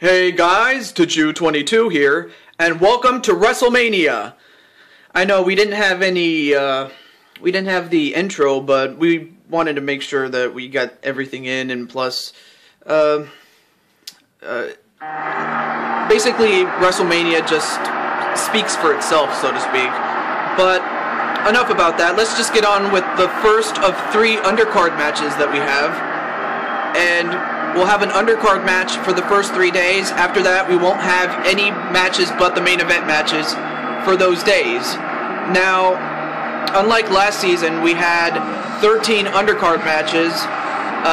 Hey guys, Tachu22 here, and welcome to WrestleMania. I know we didn't have the intro, but we wanted to make sure that we got everything in, and plus, basically WrestleMania just speaks for itself, so to speak. But enough about that. Let's just get on with the first of 3 undercard matches that we have, and we'll have an undercard match for the first 3 days. After that, we won't have any matches but the main event matches for those days. Now, unlike last season, we had 13 undercard matches.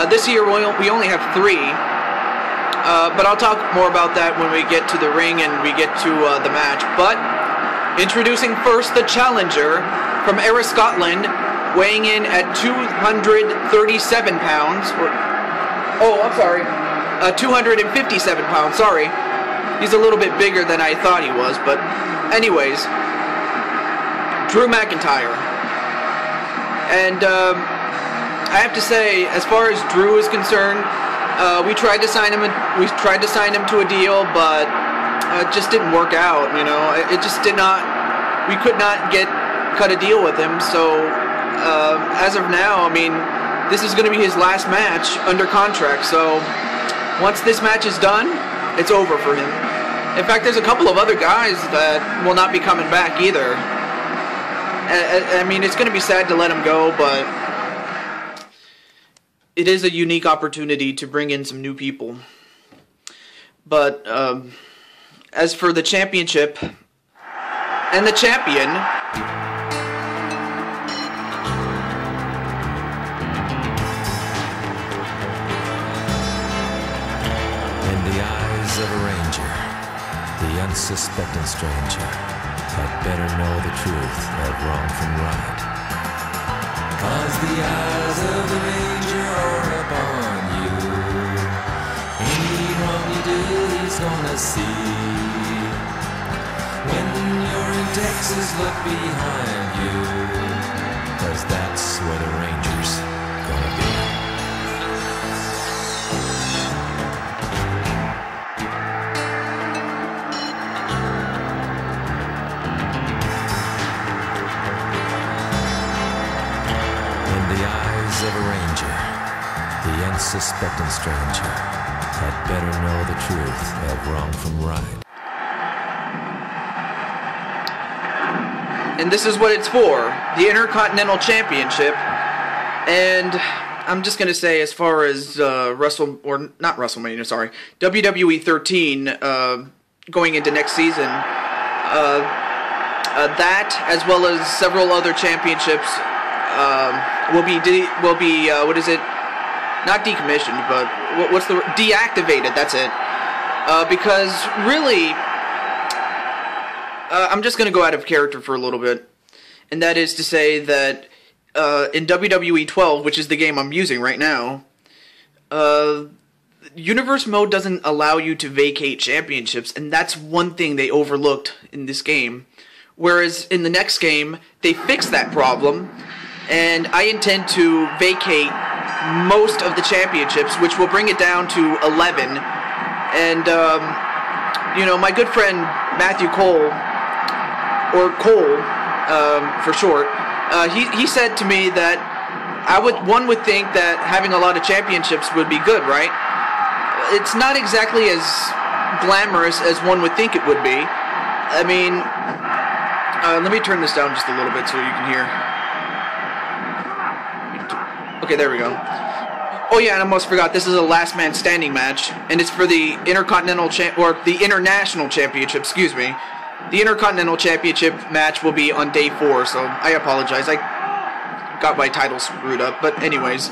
This year, we only have 3. But I'll talk more about that when we get to the ring and we get to the match. But, introducing first the challenger from Ayr, Scotland, weighing in at 237 pounds. Oh, I'm sorry. 257 pounds, sorry. He's a little bit bigger than I thought he was, but anyways. Drew McIntyre. And I have to say, as far as Drew is concerned, we tried to sign him to a deal, but it just didn't work out, you know. It just did not, we could not cut a deal with him, so as of now, I mean, this is going to be his last match under contract, so once this match is done, it's over for him. In fact, there's a couple of other guys that will not be coming back either. I mean, it's going to be sad to let him go, but it is a unique opportunity to bring in some new people. But as for the championship and the champion, of a ranger, the unsuspecting stranger had better know the truth of wrong from right. 'Cause the eyes of the ranger are upon you. Any wrong you do, he's gonna see. When you're in Texas, look behind you, 'cause that's where the ranger's gonna be. Of a ranger, the unsuspecting stranger had better know the truth of wrong from right. And this is what it's for, the Intercontinental Championship. And I'm just going to say, as far as WWE 13 going into next season, that as well as several other championships will be what is it? Not decommissioned, but what's the deactivated? That's it. Because really, I'm just going to go out of character for a little bit, and that is to say that in WWE 12, which is the game I'm using right now, Universe Mode doesn't allow you to vacate championships, and that's one thing they overlooked in this game. Whereas in the next game, they fixed that problem. And I intend to vacate most of the championships, which will bring it down to 11. And, you know, my good friend Matthew Cole, or Cole for short, he said to me that one would think that having a lot of championships would be good, right? It's not exactly as glamorous as one would think it would be. I mean, let me turn this down just a little bit so you can hear. Okay, there we go. Oh yeah, and I almost forgot, this is a last man standing match, and it's for the International Championship, excuse me. The Intercontinental Championship match will be on day 4, so I apologize. I got my title screwed up, but anyways.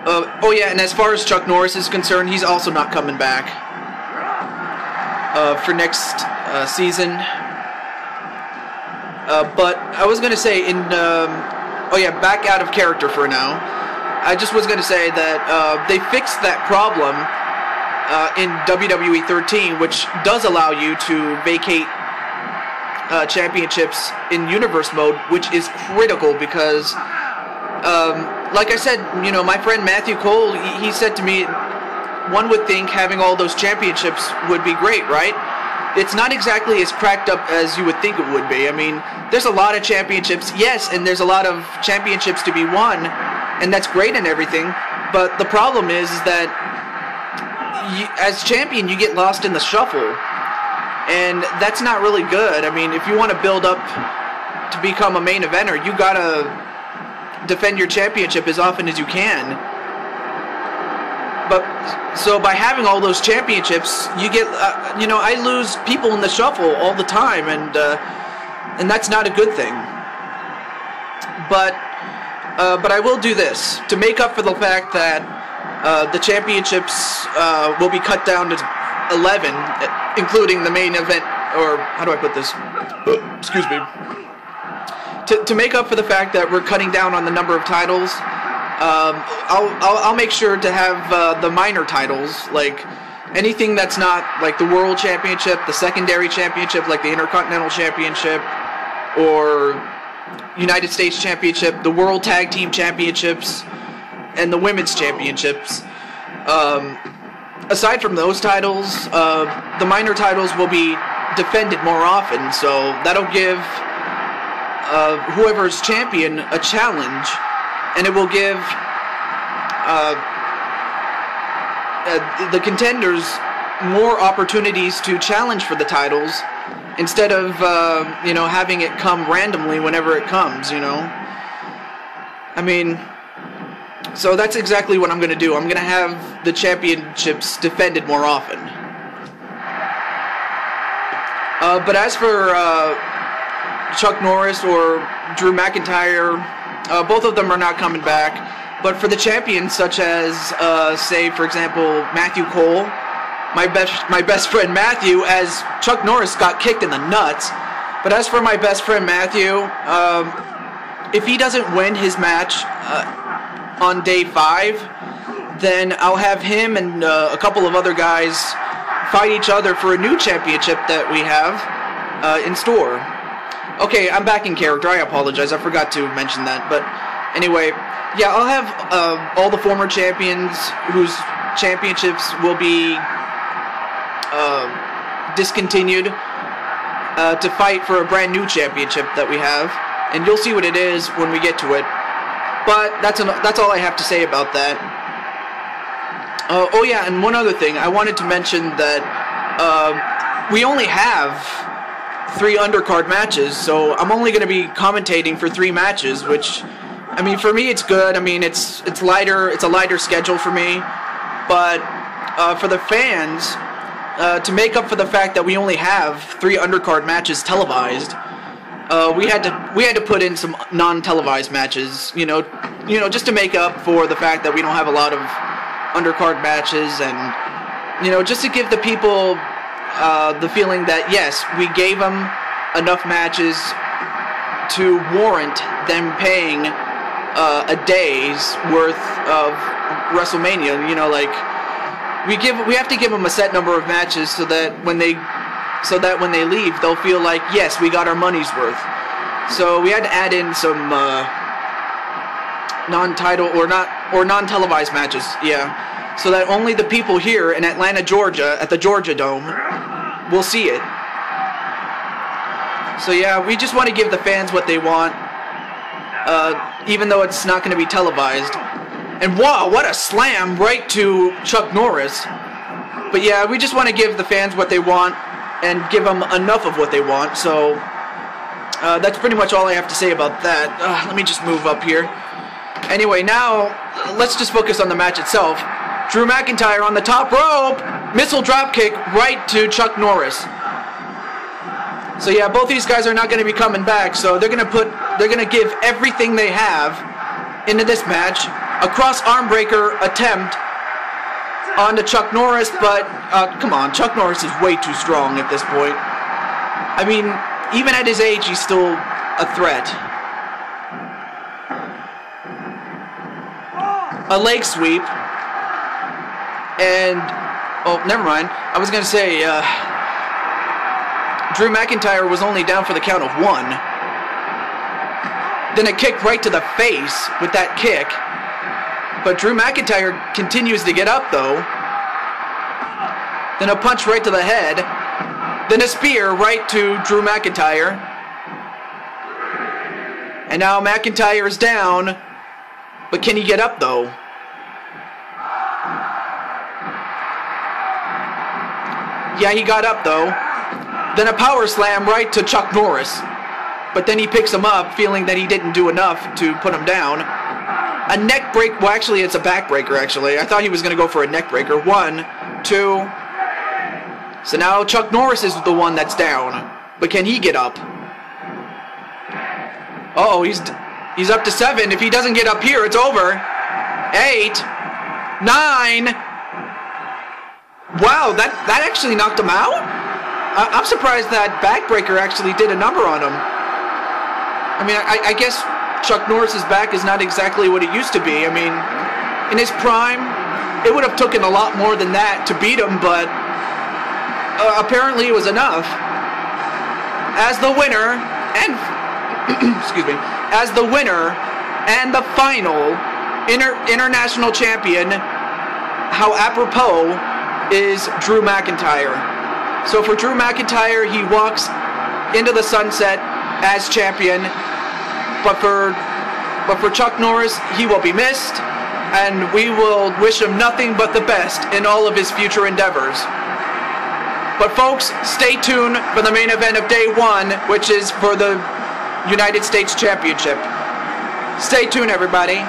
Oh yeah, and as far as Chuck Norris is concerned, he's also not coming back for next season. But I was going to say, oh yeah, back out of character for now. I just was going to say that they fixed that problem in WWE 13, which does allow you to vacate championships in Universe Mode, which is critical because like I said, you know, my friend Matthew Cole, he said to me one would think having all those championships would be great, right? It's not exactly as cracked up as you would think it would be. I mean, there's a lot of championships, yes, and there's a lot of championships to be won, and that's great and everything, but the problem is that as champion, you get lost in the shuffle, and that's not really good. I mean, if you want to build up to become a main eventer, you gotta defend your championship as often as you can. But so by having all those championships, you get, I lose people in the shuffle all the time, and that's not a good thing. But I will do this to make up for the fact that the championships will be cut down to 11, including the main event, or how do I put this? Excuse me. To make up for the fact that we're cutting down on the number of titles, I'll make sure to have the minor titles, like anything that's not like the World Championship, the secondary championship, like the Intercontinental Championship, or United States Championship, the World Tag Team Championships, and the Women's Championships. Aside from those titles, the minor titles will be defended more often, so that'll give whoever's champion a challenge, and it will give the contenders more opportunities to challenge for the titles instead of having it come randomly whenever it comes. I mean, so that's exactly what I'm going to do. I'm going to have the championships defended more often. But as for Chuck Norris or Drew McIntyre, both of them are not coming back. But for the champions, such as, say, for example, Matthew Cole, my best friend Matthew, as Chuck Norris got kicked in the nuts. But as for my best friend Matthew, if he doesn't win his match on day 5, then I'll have him and a couple of other guys fight each other for a new championship that we have in store. Okay, I'm back in character. I apologize. I forgot to mention that. But anyway, yeah, I'll have all the former champions whose championships will be discontinued to fight for a brand new championship that we have. And you'll see what it is when we get to it. But that's all I have to say about that. Oh yeah, and one other thing. I wanted to mention that we only have 3 undercard matches, so I'm only going to be commentating for 3 matches, which, I mean, for me it's good. I mean, it's lighter. It's a lighter schedule for me. But for the fans, to make up for the fact that we only have 3 undercard matches televised, we had to put in some non-televised matches, just to make up for the fact that we don't have a lot of undercard matches, and just to give the people the feeling that yes, we gave them enough matches to warrant them paying a day's worth of WrestleMania. We have to give them a set number of matches so that when they leave, they'll feel like, yes, we got our money's worth. So we had to add in some non-title or non-televised matches, yeah, so that only the people here in Atlanta, Georgia, at the Georgia Dome, will see it. So yeah, we just want to give the fans what they want, even though it's not going to be televised. And wow, what a slam right to Chuck Norris. But yeah, we just want to give the fans what they want and give them enough of what they want. So that's pretty much all I have to say about that. Let me just move up here. Anyway, now let's just focus on the match itself. Drew McIntyre on the top rope, missile dropkick right to Chuck Norris. So yeah, both these guys are not going to be coming back. So they're going to give everything they have into this match. A cross arm breaker attempt onto Chuck Norris, but come on, Chuck Norris is way too strong at this point. I mean, even at his age, he's still a threat. A leg sweep, and oh, never mind. I was gonna say Drew McIntyre was only down for the count of 1. Then a kick right to the face with that kick. But Drew McIntyre continues to get up, though, then a punch right to the head, then a spear right to Drew McIntyre. And now McIntyre's down, but can he get up though? Yeah, he got up though. Then a power slam right to Chuck Norris. But then he picks him up, feeling that he didn't do enough to put him down. A neck break, well actually it's a back breaker actually. I thought he was going to go for a neck breaker. 1, 2. So now Chuck Norris is the one that's down. But can he get up? Uh-oh, he's up to 7. If he doesn't get up here, it's over. 8, 9. Wow, that actually knocked him out? I'm surprised that backbreaker actually did a number on him. I mean, I guess Chuck Norris's back is not exactly what it used to be. I mean, in his prime, it would have taken a lot more than that to beat him, but apparently it was enough. As the winner, and excuse me, as the winner and the final international champion, how apropos is Drew McIntyre. So for Drew McIntyre, he walks into the sunset as champion, but for Chuck Norris, he will be missed, and we will wish him nothing but the best in all of his future endeavors. But folks, stay tuned for the main event of day 1, which is for the United States Championship. Stay tuned, everybody.